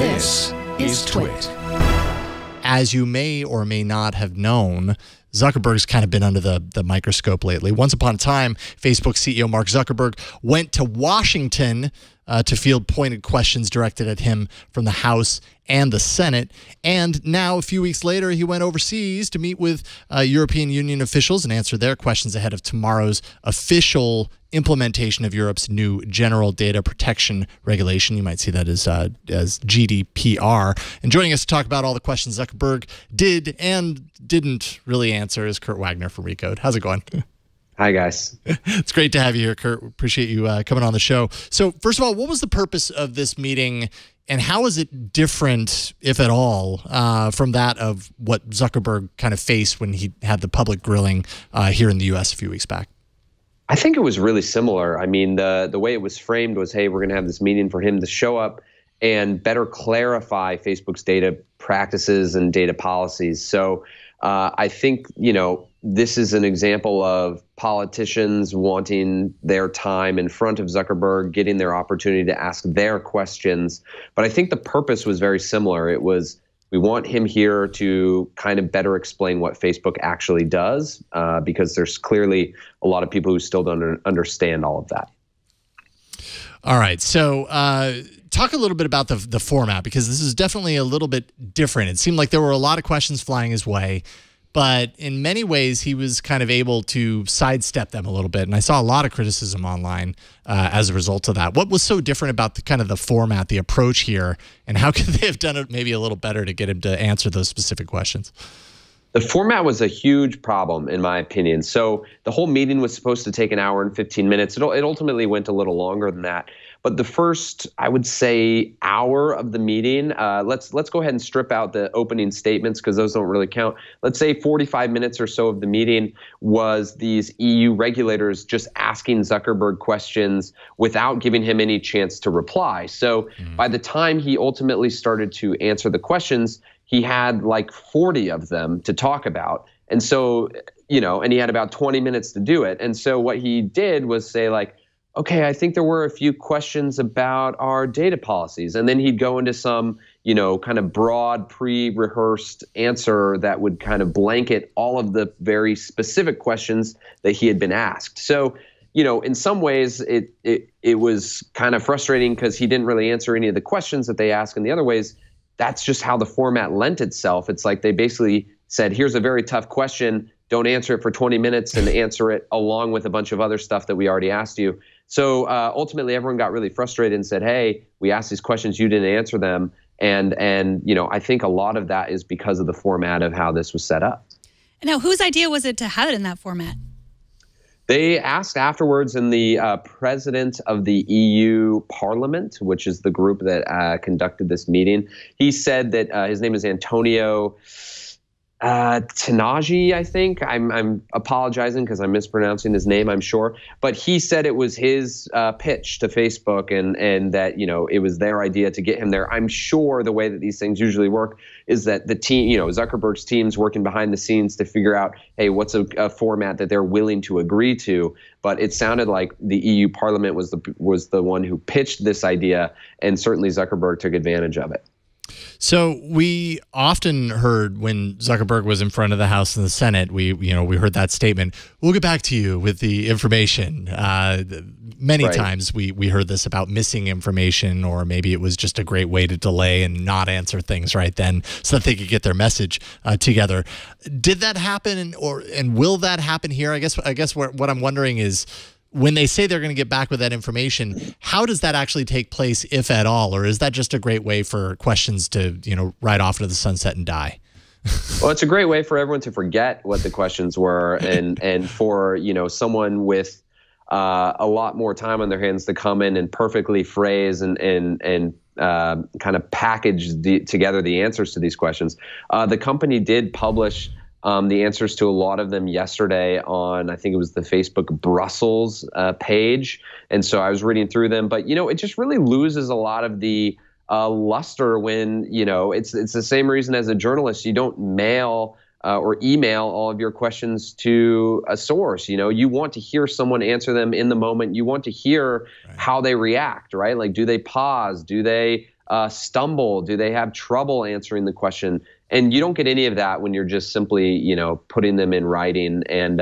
This is TWiT. As you may or may not have known, Zuckerberg's kind of been under the microscope lately. Once upon a time, Facebook CEO Mark Zuckerberg went to Washington to field pointed questions directed at him from the House and the Senate. And now, a few weeks later, he went overseas to meet with European Union officials and answer their questions ahead of tomorrow's official implementation of Europe's new General Data Protection Regulation. You might see that as GDPR. And joining us to talk about all the questions Zuckerberg did and didn't really answer is Kurt Wagner from Recode. How's it going? Hi, guys. It's great to have you here, Kurt. Appreciate you coming on the show. So first of all, what was the purpose of this meeting, and how is it different, if at all, from that of what Zuckerberg kind of faced when he had the public grilling here in the U.S. a few weeks back? I think it was really similar. I mean, the way it was framed was, hey, we're going to have this meeting for him to show up and better clarify Facebook's data practices and data policies. So I think, this is an example of politicians wanting their time in front of Zuckerberg, getting their opportunity to ask their questions. But I think the purpose was very similar. It was, we want him here to kind of better explain what Facebook actually does, because there's clearly a lot of people who still don't understand all of that. All right. So talk a little bit about the format, because this is definitely a little bit different. It seemed like there were a lot of questions flying his way, but in many ways he was kind of able to sidestep them a little bit. And I saw a lot of criticism online as a result of that. What was so different about the format, the approach here, and how could they have done it maybe a little better to get him to answer those specific questions? The format was a huge problem, in my opinion. So the whole meeting was supposed to take an hour and 15 minutes. It ultimately went a little longer than that. But the first, I would say, hour of the meeting, let's go ahead and strip out the opening statements because those don't really count. Let's say 45 minutes or so of the meeting was these EU regulators just asking Zuckerberg questions without giving him any chance to reply. So by the time he ultimately started to answer the questions, he had like 40 of them to talk about. And so, and he had about 20 minutes to do it. And so what he did was say like, okay, I think there were a few questions about our data policies. And then he'd go into some, kind of broad pre-rehearsed answer that would kind of blanket all of the very specific questions that he had been asked. So, in some ways it was kind of frustrating because he didn't really answer any of the questions that they asked. In the other ways, that's just how the format lent itself. It's like they basically said, here's a very tough question. Don't answer it for 20 minutes and answer it along with a bunch of other stuff that we already asked you. So ultimately, everyone got really frustrated and said, hey, we asked these questions, you didn't answer them. And I think a lot of that is because of the format of how this was set up. Now, whose idea was it to have it in that format? They asked afterwards, in the president of the EU Parliament, which is the group that conducted this meeting. He said that his name is Antonio Tanaji, I think. I'm apologizing because I'm mispronouncing his name, I'm sure. But he said it was his pitch to Facebook and that, it was their idea to get him there. I'm sure the way that these things usually work is that the team, Zuckerberg's team's working behind the scenes to figure out, hey, what's a format that they're willing to agree to. But it sounded like the EU Parliament was the one who pitched this idea, and certainly Zuckerberg took advantage of it. So we often heard when Zuckerberg was in front of the House and the Senate, we heard that statement, we'll get back to you with the information. Many times we heard this about missing information, or maybe it was just a great way to delay and not answer things right then so that they could get their message together. Did that happen, and will that happen here? I guess what I'm wondering is, when they say they're going to get back with that information, how does that actually take place, if at all? Or is that just a great way for questions to, ride off into the sunset and die? Well, it's a great way for everyone to forget what the questions were, and for, someone with a lot more time on their hands to come in and perfectly phrase and kind of package together the answers to these questions. The company did publish the answers to a lot of them yesterday on, I think it was the Facebook Brussels page. And so I was reading through them. But, it just really loses a lot of the luster when, it's the same reason as a journalist. You don't mail or email all of your questions to a source. You want to hear someone answer them in the moment. You want to hear how they react, right? Like, do they pause? Do they stumble? Do they have trouble answering the question? And you don't get any of that when you're just simply, putting them in writing. And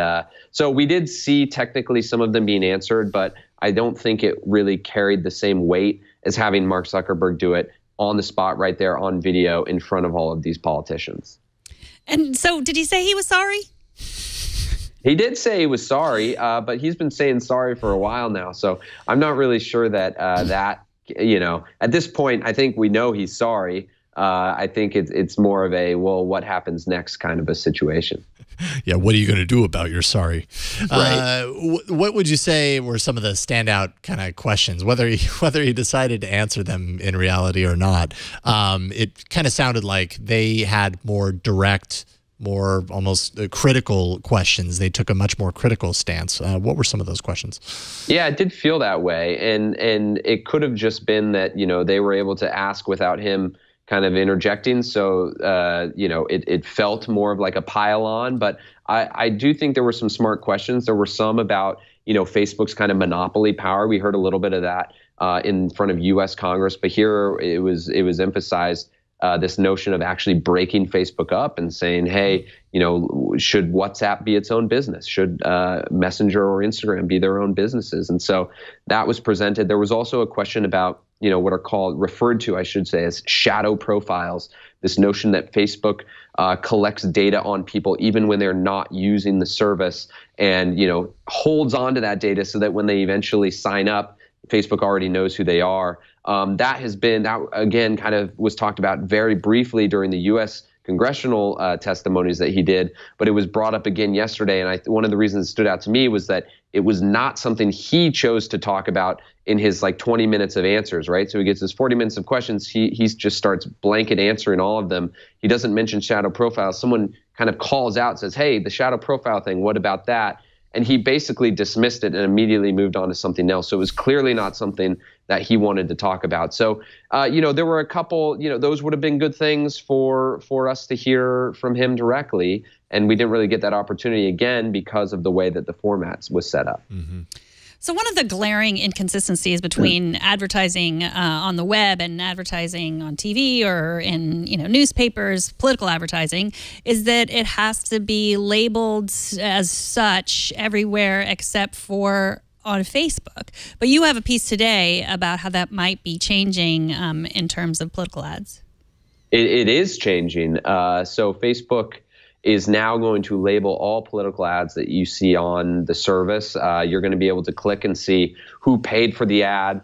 so we did see technically some of them being answered, but I don't think it really carried the same weight as having Mark Zuckerberg do it on the spot right there on video in front of all of these politicians. And so did he say he was sorry? He did say he was sorry, but he's been saying sorry for a while now. So I'm not really sure that at this point, I think we know he's sorry. I think it's more of a, well, what happens next kind of a situation. Yeah, what are you going to do about your sorry? Right. What would you say were some of the standout kind of questions, whether he decided to answer them in reality or not? It kind of sounded like they had more direct, more almost critical questions. They took a much more critical stance. What were some of those questions? Yeah, it did feel that way. And it could have just been that, they were able to ask without him kind of interjecting. So, it felt more of like a pile on. But I do think there were some smart questions. There were some about, Facebook's kind of monopoly power. We heard a little bit of that in front of U.S. Congress. But here it was emphasized this notion of actually breaking Facebook up and saying, hey, should WhatsApp be its own business? Should Messenger or Instagram be their own businesses? And so that was presented. There was also a question about, what are referred to, I should say, as shadow profiles. This notion that Facebook collects data on people even when they're not using the service and, holds on to that data so that when they eventually sign up, Facebook already knows who they are. That again kind of was talked about very briefly during the U.S. congressional testimonies that he did, but it was brought up again yesterday. And one of the reasons it stood out to me was that it was not something he chose to talk about in his 20 minutes of answers, right? So he gets his 40 minutes of questions. He just starts blanket answering all of them. He doesn't mention shadow profiles. Someone kind of calls out, says, hey, the shadow profile thing, what about that? And he basically dismissed it and immediately moved on to something else. So it was clearly not something that he wanted to talk about. So, there were a couple, those would have been good things for us to hear from him directly. And we didn't really get that opportunity again because of the way that the format was set up. Mm-hmm. So one of the glaring inconsistencies between advertising on the web and advertising on TV or in newspapers, political advertising, is that it has to be labeled as such everywhere except for on Facebook. But you have a piece today about how that might be changing in terms of political ads. It is changing. So Facebook is now going to label all political ads that you see on the service. You're going to be able to click and see who paid for the ad,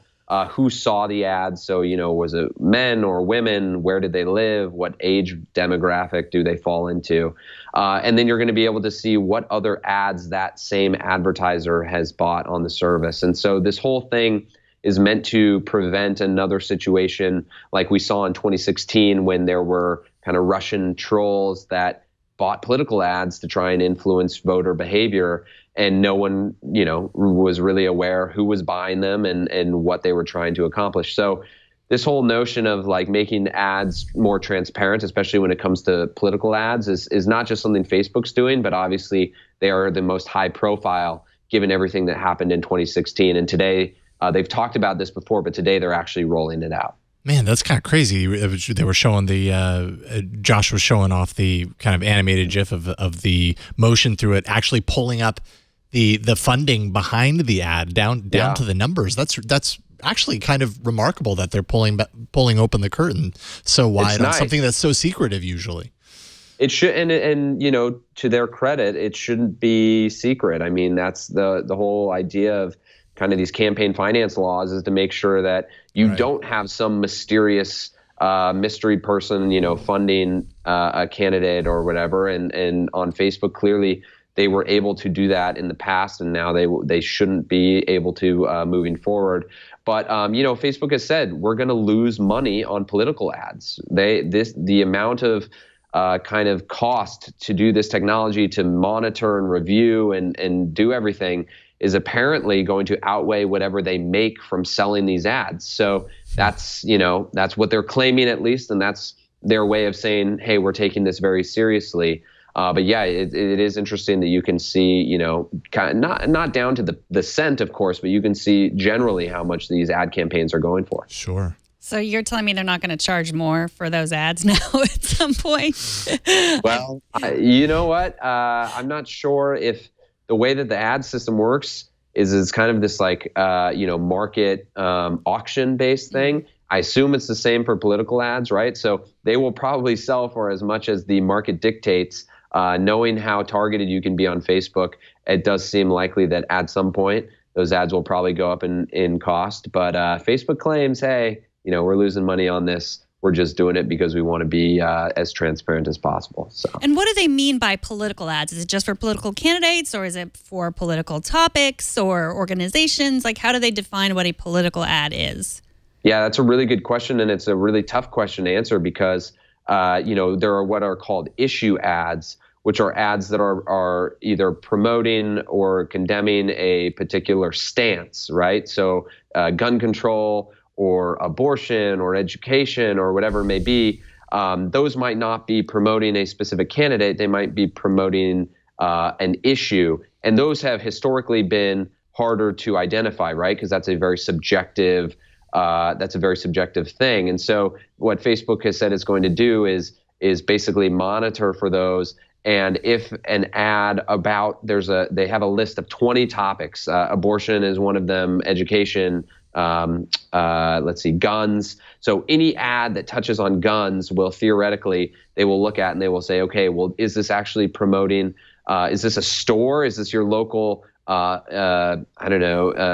who saw the ad. So, was it men or women? Where did they live? What age demographic do they fall into? And then you're going to be able to see what other ads that same advertiser has bought on the service. And so this whole thing is meant to prevent another situation like we saw in 2016 when there were kind of Russian trolls that bought political ads to try and influence voter behavior, and no one, was really aware who was buying them and what they were trying to accomplish. So this whole notion of making ads more transparent, especially when it comes to political ads, is not just something Facebook's doing, but obviously they are the most high profile given everything that happened in 2016. And today, they've talked about this before, but today they're actually rolling it out. Man, that's kind of crazy. They were showing Josh was showing off the kind of animated GIF of the motion through it, actually pulling up the funding behind the ad down to the numbers. That's actually kind of remarkable that they're pulling open the curtain so wide on something that's so secretive usually. It should, and to their credit, it shouldn't be secret. I mean, that's the whole idea of kind of these campaign finance laws, is to make sure that you don't have some mysterious mystery person, funding a candidate or whatever. And on Facebook, clearly they were able to do that in the past, and now they shouldn't be able to moving forward. But Facebook has said we're going to lose money on political ads. The amount of kind of cost to do this technology, to monitor and review and do everything, is apparently going to outweigh whatever they make from selling these ads. So that's what they're claiming, at least, and that's their way of saying, hey, we're taking this very seriously. But yeah, it is interesting that you can see, kind of not down to the cent, of course, but you can see generally how much these ad campaigns are going for. Sure. So you're telling me they're not going to charge more for those ads now at some point? Well, you know what? I'm not sure if the way that the ad system works is it's kind of this like, market auction-based thing. I assume it's the same for political ads, right? So they will probably sell for as much as the market dictates. Knowing how targeted you can be on Facebook, it does seem likely that at some point those ads will probably go up in cost. But Facebook claims, hey, we're losing money on this. We're just doing it because we want to be as transparent as possible. So. And what do they mean by political ads? Is it just for political candidates, or is it for political topics or organizations? Like, how do they define what a political ad is? Yeah, that's a really good question, and it's a really tough question to answer because there are what are called issue ads, which are ads that are either promoting or condemning a particular stance, right? So gun control or abortion or education or whatever it may be, those might not be promoting a specific candidate. They might be promoting an issue. And those have historically been harder to identify, right? Because that's a very subjective thing. And so what Facebook has said it's going to do is basically monitor for those. And if an ad about they have a list of 20 topics, abortion is one of them, education, guns. So any ad that touches on guns will theoretically, they will look at and they will say, okay, well, is this actually promoting, is this a store? Is this your local,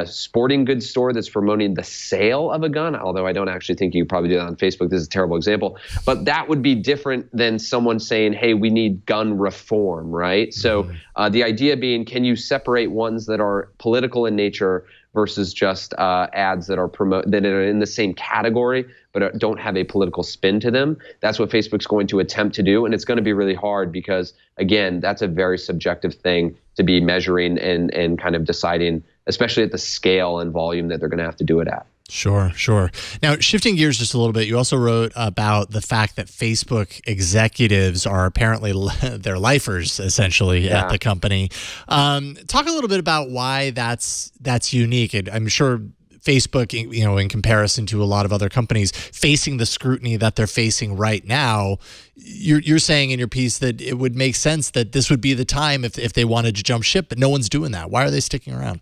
sporting goods store that's promoting the sale of a gun? Although I don't actually think you could probably do that on Facebook. This is a terrible example. But that would be different than someone saying, hey, we need gun reform, right? So the idea being, can you separate ones that are political in nature versus just ads that are in the same category but don't have a political spin to them? That's what Facebook's going to attempt to do, and it's going to be really hard because, again, that's a very subjective thing to be measuring and kind of deciding, especially at the scale and volume that they're going to have to do it at. Sure. Now, shifting gears just a little bit, you also wrote about the fact that Facebook executives are apparently they're lifers, essentially, at the company. Talk a little bit about why that's unique. And I'm sure Facebook, in comparison to a lot of other companies facing the scrutiny that they're facing right now, you're saying in your piece that it would make sense that this would be the time if they wanted to jump ship, but no one's doing that. Why are they sticking around?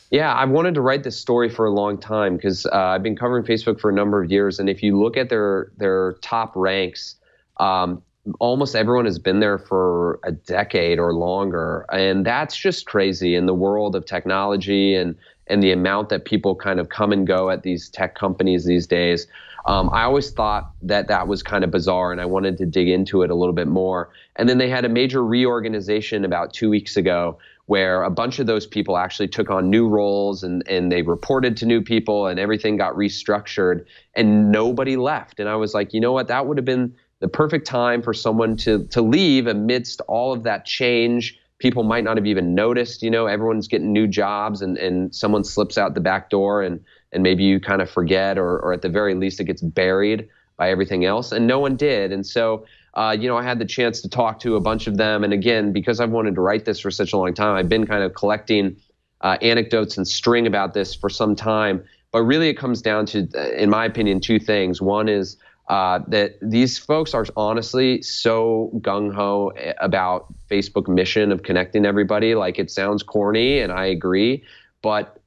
Yeah, I wanted to write this story for a long time because I've been covering Facebook for a number of years. And if you look at their top ranks, almost everyone has been there for a decade or longer. And that's just crazy in the world of technology and the amount that people kind of come and go at these tech companies these days. I always thought that was kind of bizarre, and I wanted to dig into it a little bit more. And then they had a major reorganization about 2 weeks ago where a bunch of those people actually took on new roles and they reported to new people and everything got restructured and nobody left. And I was like, you know what, that would have been the perfect time for someone to leave amidst all of that change. People might not have even noticed, everyone's getting new jobs and someone slips out the back door and maybe you kind of forget or at the very least it gets buried by everything else. And no one did. And so I had the chance to talk to a bunch of them. And again, because I've wanted to write this for such a long time, I've been kind of collecting anecdotes and string about this for some time. But really it comes down to, in my opinion, two things. One is that these folks are honestly so gung-ho about Facebook mission of connecting everybody. Like, it sounds corny, and I agree, but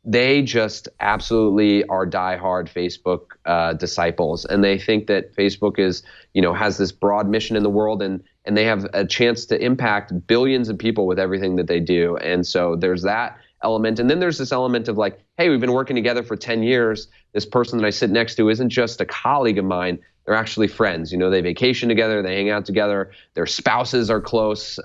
they just absolutely are diehard Facebook disciples, and they think that Facebook is, has this broad mission in the world, and they have a chance to impact billions of people with everything that they do. And so there's that element, and then there's this element of like, hey, we've been working together for 10 years. This person that I sit next to isn't just a colleague of mine; they're actually friends. They vacation together, they hang out together, their spouses are close.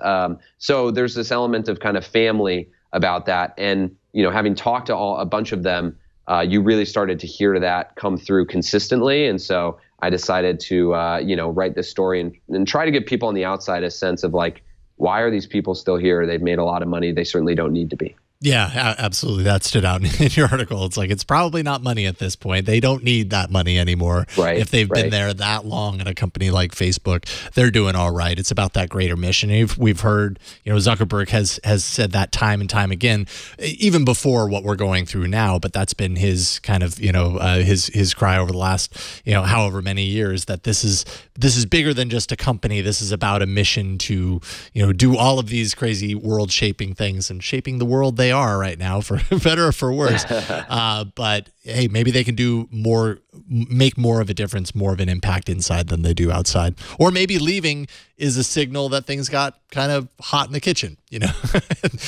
So there's this element of kind of family about that, and having talked to a bunch of them, you really started to hear that come through consistently. And so I decided to, write this story and try to give people on the outside a sense of like, why are these people still here? They've made a lot of money. They certainly don't need to be. Yeah, absolutely. That stood out in your article. It's like, it's probably not money at this point. They don't need that money anymore. Right. If they've been there that long at a company like Facebook, they're doing all right. It's about that greater mission. We've heard, Zuckerberg has said that time and time again, even before what we're going through now, but that's been his kind of, his cry over the last, however many years, that this is bigger than just a company. This is about a mission to, do all of these crazy world shaping things and shaping the world they are right now, for better or for worse. But hey, maybe they can do more, make more of a difference, more of an impact inside than they do outside. Or maybe leaving is a signal that things got kind of hot in the kitchen,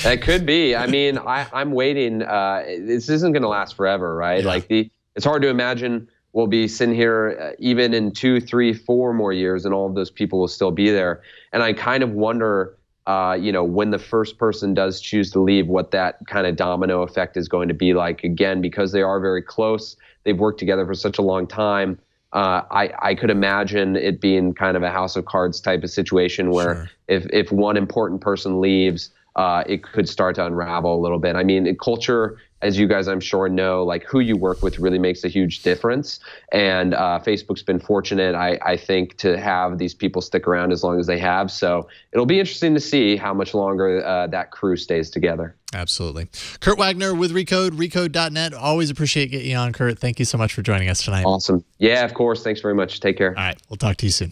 That could be. I mean, I'm waiting. This isn't going to last forever, right? Yeah. It's hard to imagine we'll be sitting here even in 2, 3, 4 more years, and all of those people will still be there. And I kind of wonder, when the first person does choose to leave, what that kind of domino effect is going to be like. Again, because they are very close, they've worked together for such a long time. I could imagine it being kind of a house of cards type of situation where sure. if one important person leaves, it could start to unravel a little bit. I mean, culture, as you guys I'm sure know, like who you work with really makes a huge difference. And Facebook's been fortunate, I think, to have these people stick around as long as they have. So it'll be interesting to see how much longer that crew stays together. Absolutely. Kurt Wagner with Recode, recode.net. Always appreciate getting you on, Kurt. Thank you so much for joining us tonight. Awesome. Yeah, of course. Thanks very much. Take care. All right. We'll talk to you soon.